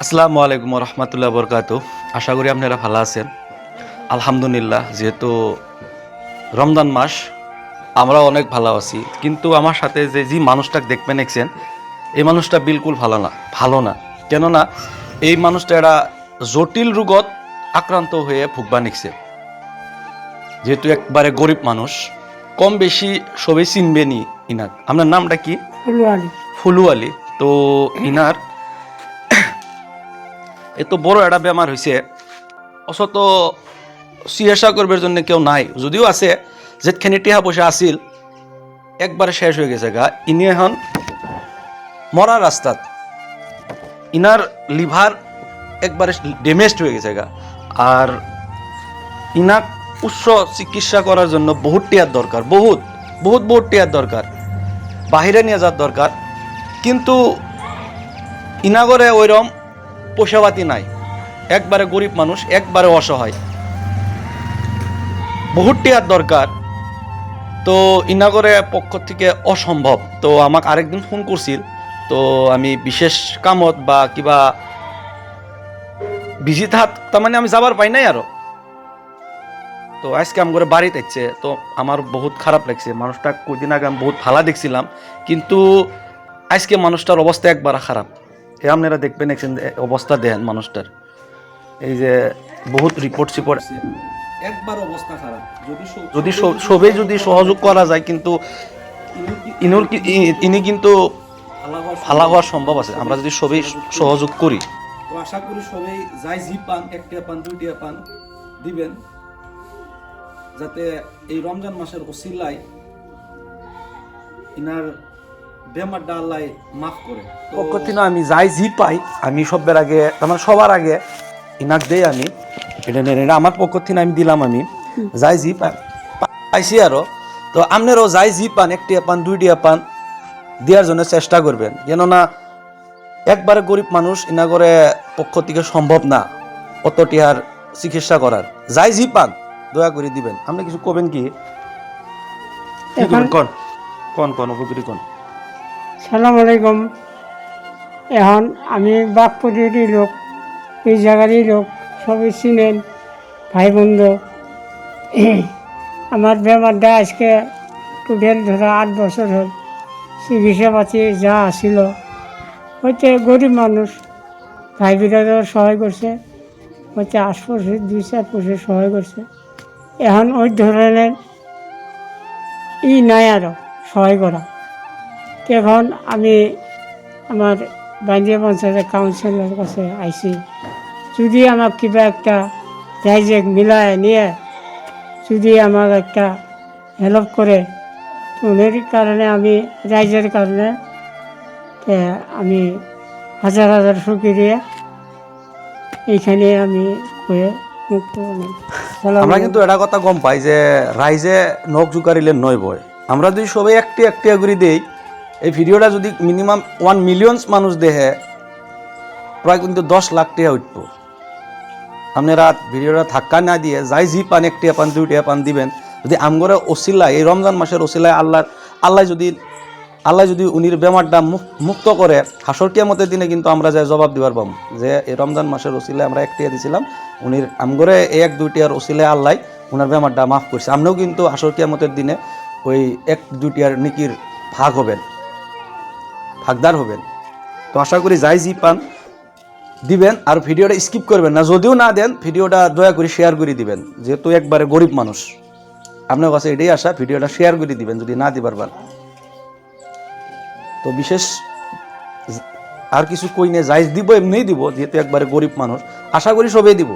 আসসালামু আলাইকুম রহমতুল্লাহ বরকাত। আশা করি আপনারা ভালো আছেন। আলহামদুলিল্লাহ, যেহেতু রমজান মাস আমরা অনেক ভালো আছি, কিন্তু আমার সাথে যে মানুষটাকে দেখবেন দেখছেন, এই মানুষটা বিলকুল ভালো না। কেননা এই মানুষটা একটা জটিল রোগত আক্রান্ত হয়ে ভুগবা নিচ্ছে। যেহেতু একবারে গরিব মানুষ, কম বেশি সবাই চিনবেনি ইনাক। আপনার নামটা কি? ফুলু আলী। তো ইনার এত বড় একটা বেমার হয়েছে, অসত চিকিৎসা করবার জন্য কেউ নাই। যদিও আছে, যেখানে টিহা পয়সা আসিল একবারে শেষ হয়ে গেছে গা। ইনি এখন মরা রাস্তাত। ইনার লিভার একবারে ড্যামেজড হয়ে গেছে গা। আর ইনাক উচ্চ চিকিৎসা করার জন্য বহুত টিয়ার দরকার, বহুত টিয়ার দরকার, বাহিরে নিয়ে যাওয়ার দরকার। কিন্তু ইনাগরে ওইরকম পয়সাপাতি নাই। একবারে গরিব মানুষ, একবারে অসহায়, বহুত টিয়ার দরকার। তো ইনাগরে পক্ষ থেকে অসম্ভব। তো আমাকে আরেকদিন ফোন করছিল। তো আমি বিশেষ কামত বা কিবা বিজি থাক, তার মানে আমি যাবার পাই নাই আরো। তো আজকে আমি করে বাড়িতে আসছে। তো আমার বহুত খারাপ লাগছে। মানুষটা কদিন আগে আমি বহুত ভালো দেখছিলাম, কিন্তু আজকে মানুষটার অবস্থা একবার খারাপ। আপনারা দেখবেন অবস্থা দেখেন মানুষটার। এই যে বহুত রিপোর্ট একবার অবস্থা খারাপ। যদি সবে যদি সহযোগ করা যায়, কিন্তু ইনি কিন্তু ভালো হওয়ার সম্ভব আছে, আমরা যদি সবাই সহযোগ করি। তো আশা করি সবাই যাই জি পান, একটা পান, দুইটা পান দিবেন, যাতে এই রমজান মাসের ওসিলায় ইনার বেমারটা আল্লাহ মাফ করে। পক্ষ থেকে আমি যাই জি পাই, আমি সবার আগে ইনাক দেই। আমি এটা আমার পক্ষ থেকে আমি দিলাম। আমি যাই জি পাইছি আরো। তো আপনারও যাই জি পান, একটা পান, দুইটা পান দেওয়ার জন্য চেষ্টা করবেন। কেননা একবারে গরিব মানুষ, ইনা করে পক্ষ থেকে সম্ভব না অত টিহার চিকিৎসা করার। যাই জি পান দয়া করে দিবেন। আপনি কিছু কবেন কি? কন উপকৃত কন। সালাম আলাইকুম। এখন আমি বাঘপুরেরই লোক, এই জায়গারই লোক, সবাই চিনেন, ভাই বন্ধু। আমার বেমারটা আজকে টোটাল ধরো 8 বছর হল। চিকিৎসা পাতি যা আসিল, হয়তো গরিব মানুষ ভাই বিরাদার সহায় করছে, হয়তো আশপাশে 2-4 পয়সা সহায় করছে। এখন ওই ধরনের নাই আরও সহায় করা। এখন আমি আমার বান্দিয়া পঞ্চায়েতের কাউন্সিলরের কাছে আইছি, যদি আমার কিবা একটা রাইজে মিলায় নিয়ে যদি আমার একটা হেল্প করে, উনের কারণে আমি রাইজের কারণে আমি হাজার শুকরিয়া এইখানে আমি হয়ে মুক্ত। আমরা কিন্তু এটা কথা গম পাই যে রাইজে নখ জুকারিলে নয় বয়। আমরা যদি সবাই একটি করে দেই, এই ভিডিওটা যদি মিনিমাম 1 মিলিয়ন মানুষ দেখে, প্রায় কিন্তু 10 লাখ টাকা উঠবো। আপনারা ভিডিওটা ধাক্কা না দিয়ে যাই জি পান, একটা পান, দুইটা পান দিবেন। যদি আমগরে ওসিলায়, এই রমজান মাসের ওসিলায় আল্লাহ যদি উনির বেমারটা মুক্ত করে, হাসর কিয়ামতের দিনে কিন্তু আমরা যাই জবাব দিবার পাবো যে এই রমজান মাসের ওসিলায় আমরা একটিয়া দিছিলাম, উনির আমগরে 1-2টিয়ার ওসিলায় আল্লাহ উনার বেমারটা মাফ করছে। আমরাও কিন্তু হাসর কিয়ামতের দিনে ওই 1-2টিয়ার নিকির ভাগদার হবেন। তো আশা করি যাই জি পান দিবেন, আর ভিডিওটা স্কিপ করবেন না। যদিও না দেন, ভিডিওটা দয়া করে শেয়ার করে দিবেন। যেহেতু একবারে গরিব মানুষ, আপনার কাছে এটাই আশা, ভিডিওটা শেয়ার করে দিবেন যদি না দিবার পান। তো বিশেষ আর কিছু কই নে, যাই দিব এমনিই দিব, যেহেতু একবারে গরিব মানুষ, আশা করি সবাই দিব।